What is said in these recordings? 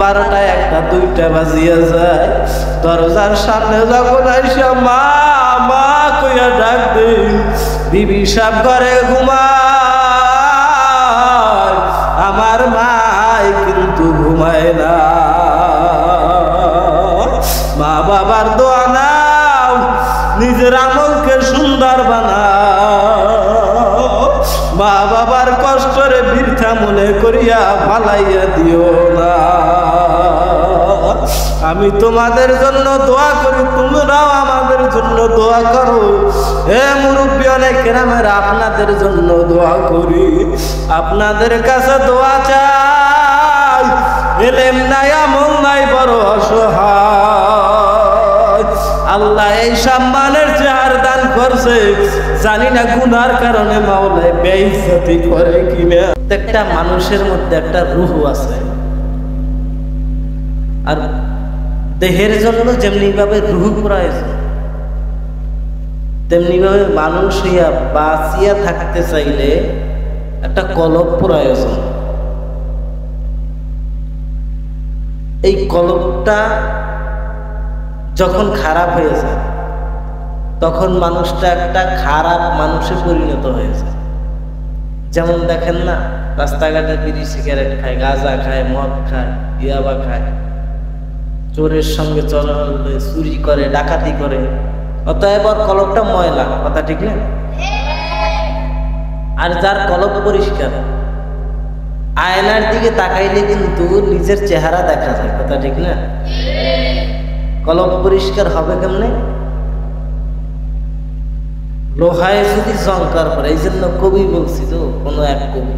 12টা 1টা 2টা বাজিয়া যায় দরজার সামনে যখন আইসা মা মা কইয়া ডাক দেই বিবি সাহেব ঘরে ঘুমায় আমার মাই কিন্তু ঘুমায় না মা বাবার দোয়া নাও নিজের আমলকে সুন্দর বানাও মা বাবার কষ্টরে বৃথা মনে করিয়া ফালাইয়া দিও না আমি তোমাদের জন্য দোয়া করি তোমরাও আমাদের জন্য দোয়া করো হে মুরব্বী অনেক কেরামের আপনাদের জন্য দোয়া করি আপনাদের কাছে দোয়া চাই এলেম নাই আমল নাই বড় অসহায় আল্লাহ এই সম্মানের চেহার দান করছে জানি না গুনার কারণে মাওলায় বেইজ্জতি করে কিনা একটা মানুষের মধ্যে একটা রূহ আছে আর দেহের জন্য যেমনি ভাবে রূহ প্রয়োজন তেমনি ভাবে মানুষ হইয়া বাঁচিয়া থাকতে চাইলে একটা কলব প্রয়োজন এই কলবটা যখন খারাপ হয়ে যায় তখন মানুষটা একটা খারাপ মানুষে পরিণত হয়ে যায় যেমন দেখেন না রাস্তাঘাটে বিড়ি সিগারেট খায় গাঁজা খায় মদ খায় ইয়াবা খায় চোরের সঙ্গে চলে চুরি করে ডাকাতি করে অতএব কলবটা ময়লা কথা ঠিক না আর যার কলব পরিষ্কার আয়নার দিকে তাকাইলে কিন্তু নিজের চেহারা দেখা যায় কথা ঠিক না কলব পরিষ্কার হবে কেমনে লোহায় যদি জংকার পরে এই জন্য কবি বলছি তো কোনো এক কবি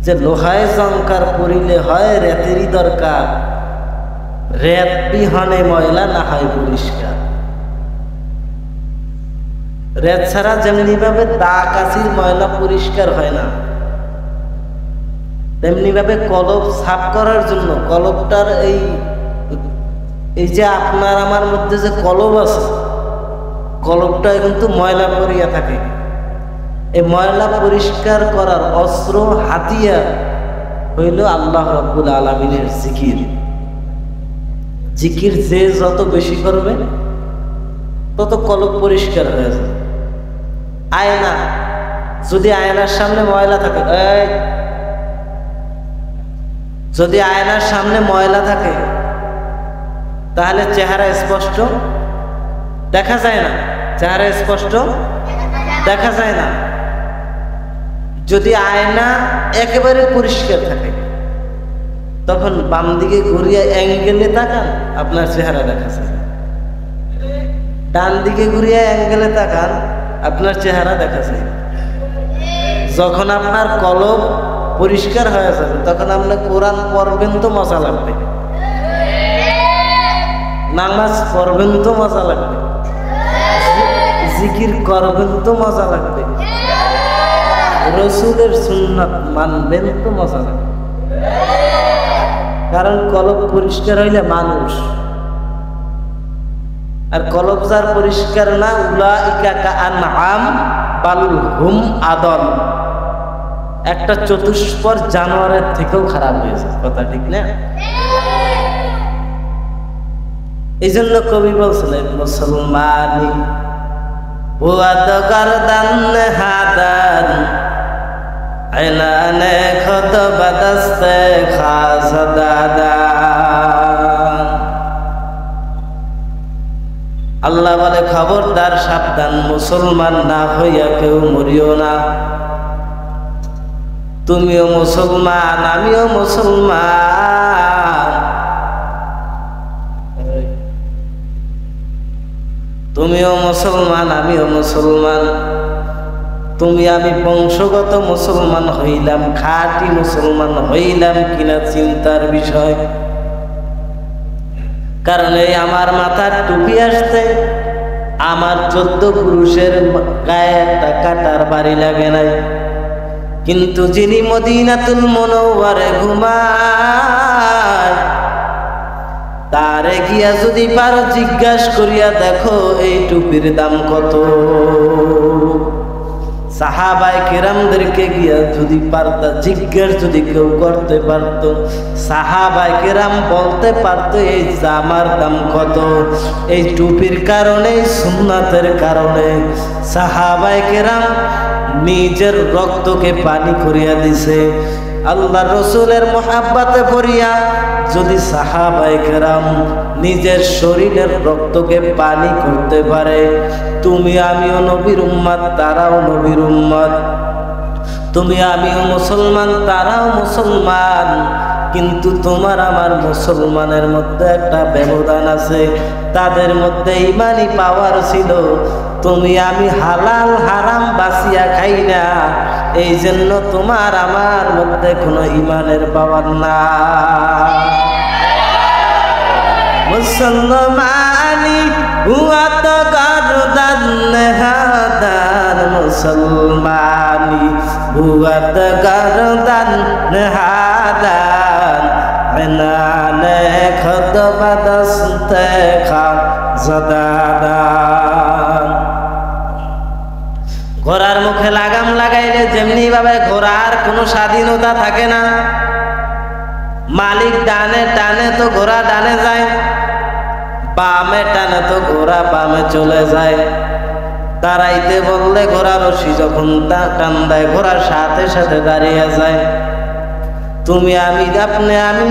যে লোহায় জংকার পরিলে হয় রেতেরই দরকার রেত বিহনে ময়লা না হয় পরিষ্কার রেত ছাড়া যেমনি ভাবে দা কাশির ময়লা পরিষ্কার হয় না তেমনি ভাবে কলব সাফ করার জন্য কলবটার এই যে আপনার আমার মধ্যে যে কলব আছে কলবটা কিন্তু ময়লা পড়িয়া থাকে এই ময়লা পরিষ্কার করার অস্ত্র হাতিয়ার হইল আল্লাহ রাব্বুল আলামিনের জিকির জিকির যে যত বেশি করবে তত কলব পরিষ্কার হয়ে যাবে আয়না যদি আয়নার সামনে ময়লা থাকে যদি আয়নার সামনে ময়লা থাকে তাহলে চেহারা স্পষ্ট দেখা যায় না চেহারা স্পষ্ট দেখা যায় না যদি আয়না একেবারে পরিষ্কার থাকে তখন বাম দিকে ঘুরিয়ে অ্যাঙ্গেলে তাকান আপনার চেহারা দেখা যায় ডান দিকে ঘুরিয়ে অ্যাঙ্গেলে তাকান আপনার চেহারা দেখা যায় যখন আপনার কলব পরিষ্কার হয়ে যাবে তখন আপনি কোরআন পড়বেন তো মজা লাগবে নামাজ পড়বেন তো মজা লাগবে জিকির করবেন তো মজা লাগবে রসুলের সুন্নাত মানবেন তো মজা লাগবে কারণ কলব পরিষ্কার হইলে মানুষ আর কলব যার পরিষ্কার না উলাইকা কাআনআম বাল হুম আদল একটা চতুষ্পদ জানোয়ারের থেকেও খারাপ হয়েছে কথা ঠিক না এই জন্য কবি বলছিলেন মুসলমানি বুয়াদ গরদান হাদান আইলানে খত বাদস্তে খাস দাদা আল্লাহ বলে খবরদার সাবধান মুসলমান না হইয়া কেউ মরিও না তুমিও মুসলমান আমিও মুসলমান তুমিও মুসলমান আমিও মুসলমান তুমি আমি বংশগত মুসলমান হইলাম খাঁটি মুসলমান হইলাম কিনা চিন্তার বিষয় কারণ এই আমার মাথার টুপি আসতে আমার 14 পুরুষের গায়ে একটা কাটার বাড়ি লাগে নাই কিন্তু যিনি মদিনাতুল মুনাওয়ারে ঘুমায় তারে গিয়া যদি পারো জিজ্ঞাসা করিয়া দেখো এই টুপির দাম কত সাহাবায়ে কেরামদেরকে গিয়া যদি পারতা জিজ্ঞেস যদি কেউ করতে পারত, সাহাবায়ে কেরাম বলতে পারত এই জামার দাম কত, এই টুপির কারণে, সুন্নাতের কারণে সাহাবায়ে কেরাম নিজের রক্তকে পানি করিয়া দিছে। আল্লাহ রসুলের মোহাব্বতে পড়িয়া যদি সাহাবায়ে কেরাম নিজের শরীরের রক্তকে পানি করতে পারে, তুমি আমিও নবীর উম্মত, তারাও নবীর উম্মত। তুমি আমিও মুসলমান, তারাও মুসলমান। কিন্তু তোমার আমার মুসলমানের মধ্যে একটা ব্যবধান আছে। তাদের মধ্যে ইমানি পাওয়ার ছিল, তুমি আমি হালাল হারাম বাঁচিয়া খাই না, এই জন্য তোমার আমার মধ্যে কোনো ইমানের পাওয়ার না। মুসলমানি হুয়া তো গর্দান নেহাদান, মুসলমানি হুয়া তো গর্দান নেহাদান, ইনানে খুতবা দস্তে খা জাদাদান। ঘোড়ার মুখে লাগাম লাগাইলে যেমনি ভাবে ঘোড়ার কোনো স্বাধীনতা থাকে না, মালিক ডানে টানে তো ঘোড়া ডানে যায়, বামে টানে তো ঘোড়া বামে চলে যায়। দাঁড়াইতে বললে ঘোড়া রশি যখন টান দেয় ঘোড়ার সাথে সাথে দাঁড়িয়ে যায়। তুমি আমি আপনি আমি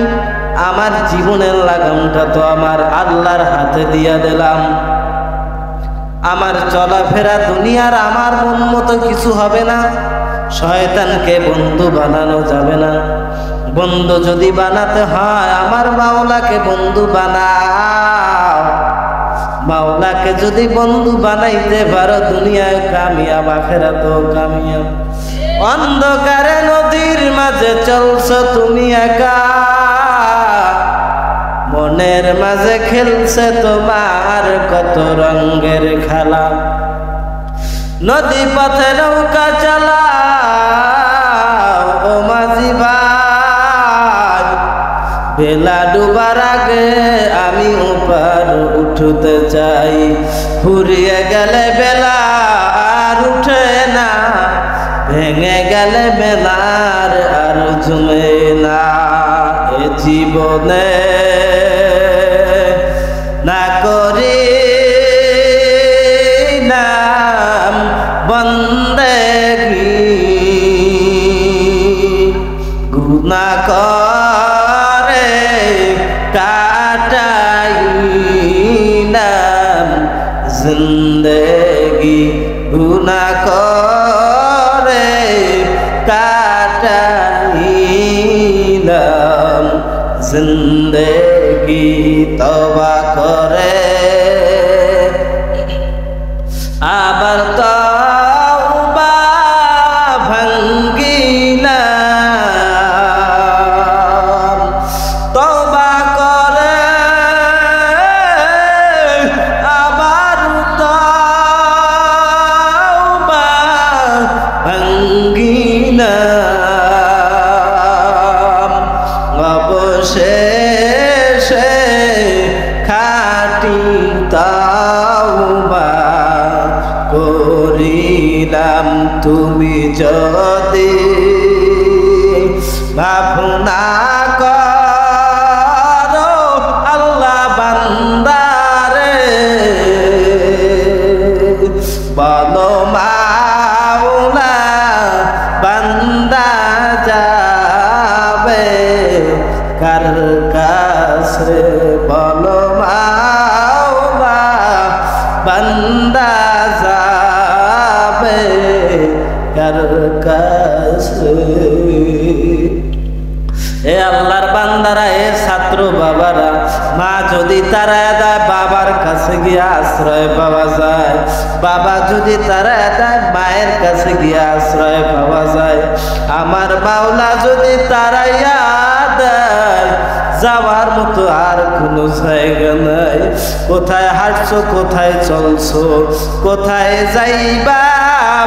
আমার জীবনের লাগামটা তো আমার আল্লাহর হাতে দিয়া দিলাম। আমার চলাফেরা দুনিয়ার আমার মন মতো কিছু হবে না। শয়তানকে বন্ধু বানানো যাবে না। বন্ধু যদি বানাতে হয় আমার মাওলাকে বন্ধু বানাও। মাওলাকে যদি বন্ধু বানাইতে পারো দুনিয়ায় কামিয়াব, আখিরাতেও কামিয়াব। অন্ধকারে নদীর মাঝে চলছো তুমি একা, মনের মাঝে খেলছে তোমার কত রঙের খেলা। নদী পথে নৌকা চালাও ও মাঝি ভাই, বেলা ডুবার আগে আমি ওপার উঠতে চাই। ফুরিয়ে গেলে বেলা আর উঠে না, ভেঙে গেলে বেলার আর জমে না। এ জীবনে না করি নাম বন্দেগি, গুনাহ করে কাটাই নাম জিন্দেগি, গুনাহ করে কাটাইলাম জিন্দেগি। তওবা করে আবার তওবা ভাঙ্গিলাম, তওবা করে আবার তওবা ভাঙ্গিলাম। অবশেষে খাঁটি তওবা করিলাম। তুমি যদি ভাবনা করো আল্লাহ বান্দারে, বলো মাওলা বান্দা যাবে কার কাছে, বলো মাওলা বান্দা যাবে কার কাছে। এ আল্লাহর বান্দারা, এ ছাত্র বাবারা, মা যদি তারা দেয় বাবার কাছে গিয়ে আশ্রয় পাওয়া যায়, বাবা যদি তারা দেয় মায়ের কাছে গিয়ে আশ্রয় পাওয়া যায়। আমার মাওলা যদি তারাইয়া দেয় যাওয়ার মতো আর কোনো জায়গা নাই। কোথায় হাঁটছো, কোথায় চলছো, কোথায় যাইবা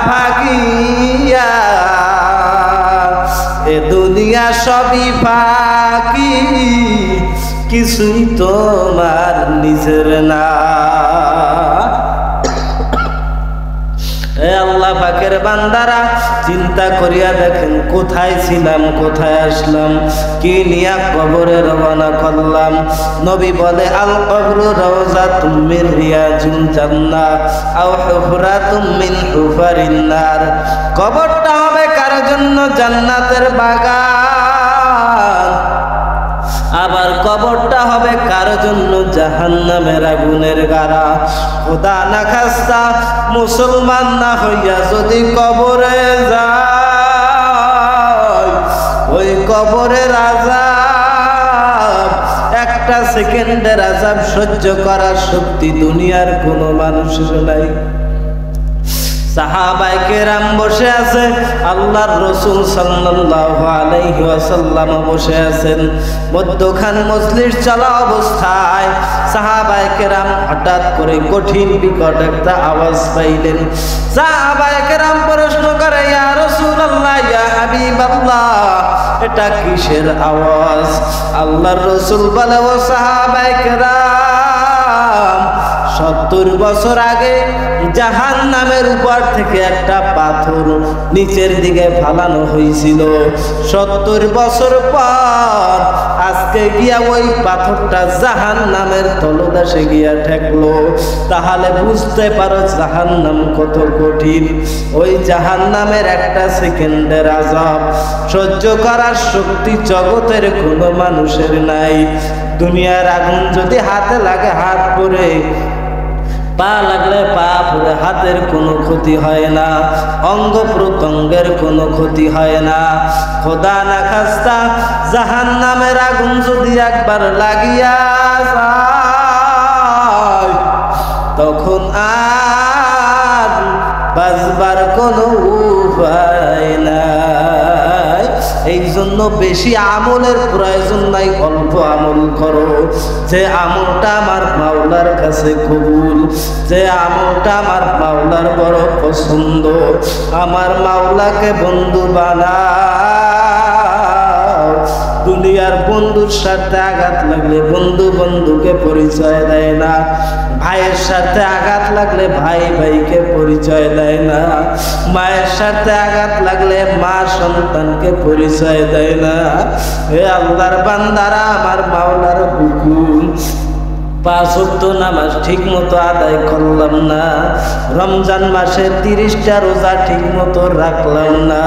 ভাগিয়া, এ দুনিয়া সবই ফাঁকি, কিছুই তোমার নিজের না। এ আল্লাহ আল্লাহ পাকের বান্দারা চিন্তা করিয়া দেখেন, কোথায় ছিলাম, কোথায় আসলাম, কি নিয়া কবরে রওনা করলাম। নবী বলে, আল কবরু রাউযাতুম মিন রিয়াজিল জান্নাহ আও হুফরাতুম মিন হুফারিন নার। কবরটা হবে কার জন্য? জান্নাতের বাগান। আবার কবরটা হবে কার জন্য? জাহান্নামের আগুনের গাড়া। খোদা না খাস্তা মুসলমান না হইয়া যদি কবরে যায়, ওই কবরের আযাব, একটা সেকেন্ডের আযাব সহ্য করার শক্তি দুনিয়ার কোনো মানুষের নাই। সাহাবায়ে কেরাম বসে আছে, আল্লাহর রাসূল সাল্লাল্লাহু আলাইহি ওয়াসাল্লাম বসে আছেন। মধ্যখান মজলিস চলা অবস্থায় সাহাবায়ে কেরাম হঠাৎ করে কঠিন বিকট একটা আওয়াজ পাইলেন। সাহাবায়ে কেরাম প্রশ্ন করে, ইয়া রাসূলুল্লাহ, ইয়া হাবিবাল্লাহ, এটা কিসের আওয়াজ? আল্লাহর রাসূল বলে, ও সাহাবায়ে কেরাম, 70 বছর আগে জাহান্নামের উপর থেকে একটা পাথর নিচের দিকে ফালানো হয়েছিল। 70 বছর পর আজকে গিয়া ওই পাথরটা জাহান্নামের তলদেশে গিয়া ঠেকলো। তাহলে বুঝতে পারো জাহান্নাম কত কঠিন। ওই জাহান্নামের একটা সেকেন্ডের আযাব সহ্য করার শক্তি জগতের কোনো মানুষের নাই। দুনিয়ার আগুন যদি হাতে লাগে হাত পড়ে, পা লাগলে পা পুড়ে, হাতের কোনো ক্ষতি হয় না, অঙ্গ প্রত্যঙ্গের কোনো ক্ষতি হয় না। খোদা না খাস্তা জাহান্নামের আগুন যদি একবার লাগিয়া যায়, তখন আর বাঁচবার কোনো উপায় নাই। এই জন্য বেশি আমলের প্রয়োজন নাই, অল্প আমল করো। যে আমলটা আমার মাওলার কাছে কবুল, যে আমলটা আমার মাওলার বড় পছন্দ, আমার মাওলাকে বন্ধু বানাও। দুনিয়ার বন্ধুর সাথে আঘাত লাগলে বন্ধু বন্ধুকে পরিচয় দেয় না, ভাইয়ের সাথে আঘাত লাগলে ভাই ভাইকে পরিচয় দেয় না, মায়ের সাথে আঘাত লাগলে মা সন্তানকে পরিচয় দেয় না। হে আল্লাহর বান্দারা, আমার মাওলার হুকুম, 5 ওয়াক্ত নামাজ ঠিক মতো আদায় করলাম না, রমজান মাসে 30টা রোজা ঠিক মতো রাখলাম না,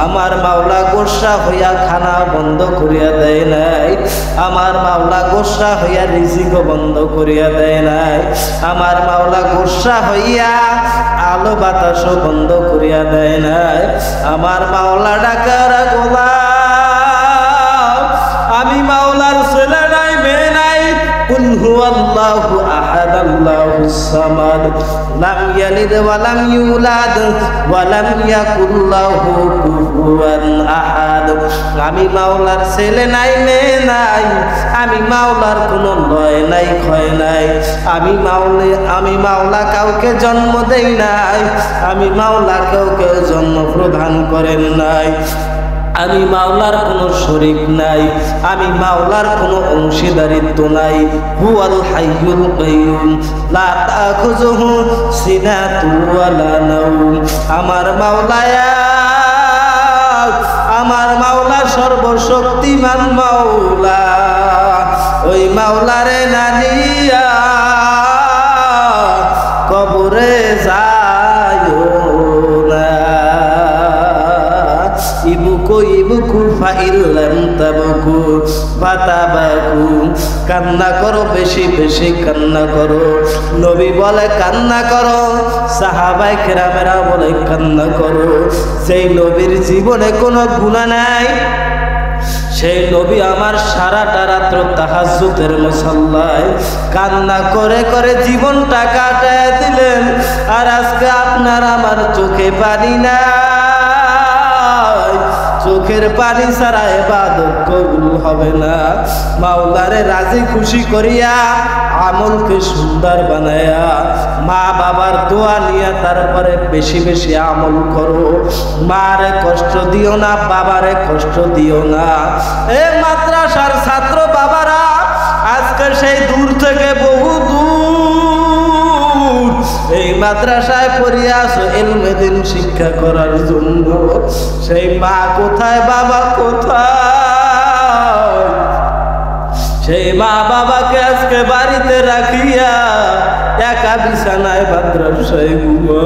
আমার মাওলা গোসা হইয়া খানা বন্ধ করিয়া দেয় নাই, আমার মাওলা গোসা হইয়া রিজিকও বন্ধ করিয়া দেয় নাই, আমার মাওলা গোসা হইয়া আলো বাতাসও বন্ধ করিয়া দেয় নাই। আমার মাওলা ডাকার গোলাম, আমি মাওলার ছেলে নাই, মেয়ে নাই। কুল হুয়াল্লাহু আহাদ, আল্লাহুস সামাদ, লাম ইয়ালিদ ওয়া লাম ইউলাদ ওয়া লাম ইয়াকুল লাহু কুফুয়ান আহাদ। আমি মাওলার ছেলে নাই, মেয়ে নাই, আমি মাওলার কোনো লয় নাই, ক্ষয় নাই। আমি মাওলা কাউকে জন্ম দেই নাই, আমি মাওলা কাউকে জন্ম প্রদান করেন নাই, আমি মাওলার কোনো শরীক নাই, আমি মাওলার কোনো অংশীদারিত্ব নাই। হুয়াল হাইয়ুল কাইয়ুম লা তাখুযুহু সিনাতুন ওয়া লা নাওম। আমার মাওলা সর্বশক্তিমান মাওলা। ওই মাওলারে নানিয়া কবরে যায়ো না। ইবুকু ফাইল্লাম তাবকু ফাতাবাকু। কান্না করো, বেশি বেশি কান্না করো। নবী বলে কান্না করো, সাহাবায়ে কেরামেরা বলে কান্না করো। সেই নবীর জীবনে কোনো গুনাহ নাই, সেই নবী আমার সারাটা রাত্র তাহাজ্জুদের মুসাল্লায় কান্না করে করে জীবনটা কাটায় দিলেন। আর আজকে আপনার আমার চোখে পানি নাই, চোখের পানি ছাড়া ইবাদত কবুল হবে না। মাওলারে রাজি খুশি করিয়া আমলকে সুন্দর বানায়া মা বাবার দোয়া নিয়ে তারপরে বেশি বেশি আমল করো। মারে কষ্ট দিও না, বাবারে কষ্ট দিও না। এ মাদ্রাসার ছাত্র বাবারা, আজকে সেই দূর থেকে বহু দূর এই মাদ্রাসায় পড়িয়া আছো ইলমে দ্বীন শিক্ষা করার জন্য, সেই মা কোথায় বাবা কোথায়? সেই মা বাবাকে আজকে বাড়িতে রাখিয়া একা বিছানায় মাদ্রাসায় ঘুমা,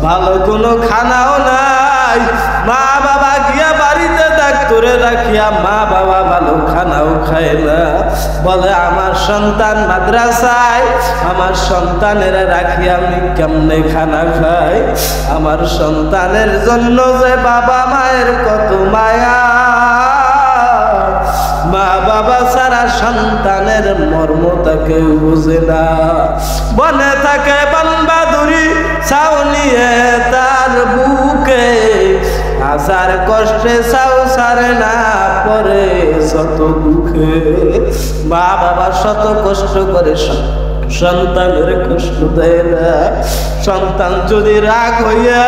ভালো কোনো খানাও নাই। মা বাবা গিয়া বাড়িতে ডাক্তারে রাখিয়া মা বাবা ভালো খানাও খায় না। বলে আমার সন্তান মাদ্রাসায়, আমার সন্তানেরা রাখিয়া আমি কেমনে খানা খাই? আমার সন্তানের জন্য যে বাবা মায়ের কত মায়া, মা বাবা ছাড়া সন্তানের মর্ম তাকে বুঝে না। বনে থাকে বনবাদুরি ছাউনিয়ে তার বুকে, আসার কষ্টে ছাউ সারে না পরে শত দুঃখে। মা বাবা শত কষ্ট করে সন্তানের কষ্ট দেয় না। সন্তান যদি রাগ হইয়া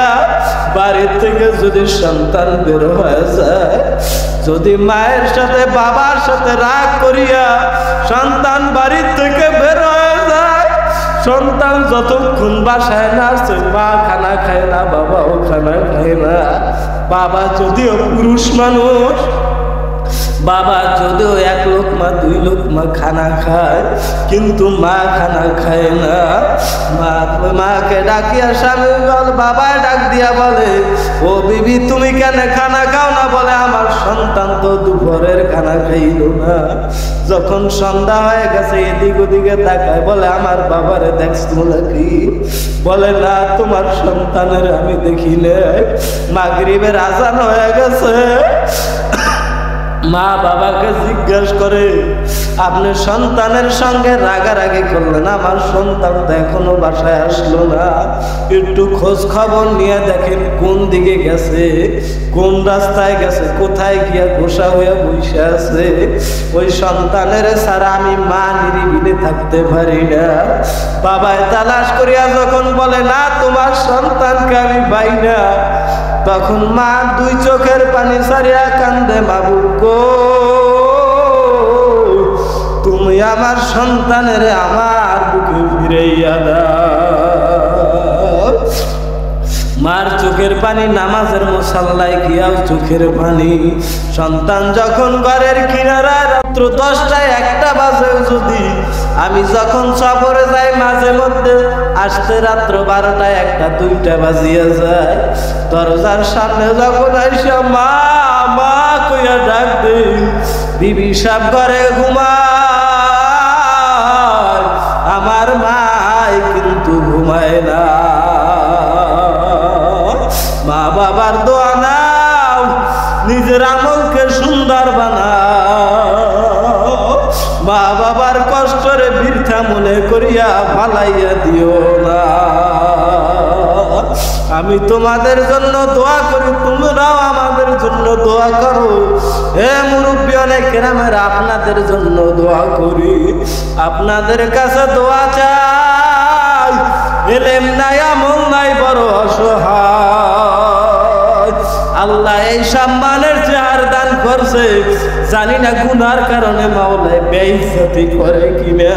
বাড়ির থেকে যদি সন্তান বের হয়ে যায়, যদি মায়ের সাথে বাবার সাথে রাগ করিয়া সন্তান বাড়ির থেকে বের হয়ে যায়, সন্তান যতক্ষণ বাসায় না আসে মা খানা খায় না, বাবাও খানা খায় না। বাবা যদিও পুরুষ মানুষ, বাবা যদিও 1 লোকমা 2 লোকমা খানা খায়, কিন্তু মা খানা খায় না। মাকে ডাকিয়া স্বামী বাবায় ডাক দিয়া বলে, ও বিবি তুমি কেন খানা খাও না? বলে আমার সন্তান তো দুপুরের খানা খাইল না। যখন সন্ধ্যা হয়ে গেছে এদিক ওদিকে তাকায়, বলে আমার বাবারে দেখছো নাকি? বলে না, তোমার সন্তানের আমি দেখি নাই। মাগরিবের আজান হয়ে গেছে। মা বাবাকে জিজ্ঞাসা করে, আপনি সন্তানের সঙ্গে রাগারাগি করলেন, আমার সন্তান তো এখনো বাসায় আসলো না, একটু খোঁজ খবর নিয়ে দেখেন কোন দিকে গেছে, কোন রাস্তায় গেছে, কোথায় গিয়া বসা হয়ে বসে আছে। ওই সন্তানের ছাড়া আমি মা নিরিবিলি থাকতে পারি না। বাবায় তালাশ করিয়া যখন বলে না তোমার সন্তানকে আমি পাই না, তখন মা 2 চোখের পানি ছাড়িয়া কান্দে, মাবুদ গো তুমি আমার সন্তানের আমার বুকে ফিরাইয়া দাও। মার চোখের পানি নামাজের মুসাল্লায় গিয়াও চোখের পানি। সন্তান যখন ঘরের কিনারায় রাত্র 10টায় 1টা বাজে, যদি আমি যখন সফরে যাই মাঝে মধ্যে আসতে রাত্র 12টায় 1টা 2টা বাজিয়া যায়। দরজার সামনে যখন আইসা মা মা কইয়া ডাক দে, বিবি সাহেব ঘরে ঘুমায়, আমার মাই কিন্তু ঘুমায় না। মা বাবার দোয়া নাও, নিজের আমলকে সুন্দর বানাও। মা বাবার কষ্টরে বৃথা মনে করিয়া ফালাইয়া দিও না। আমি তোমাদের জন্য দোয়া করি, তোমরাও আমাদের জন্য দোয়া করো। হে মুরব্বী অনেক কেরামের, আপনাদের জন্য দোয়া করি, আপনাদের কাছে দোয়া চাই। এলেম নাই, আমল নাই, বড় অসহায়। আল্লাহ এই সম্মানের চেহার দান করছে, জানি না গুনার কারণে মাওলায় বেইজ্জতি করে কিনা।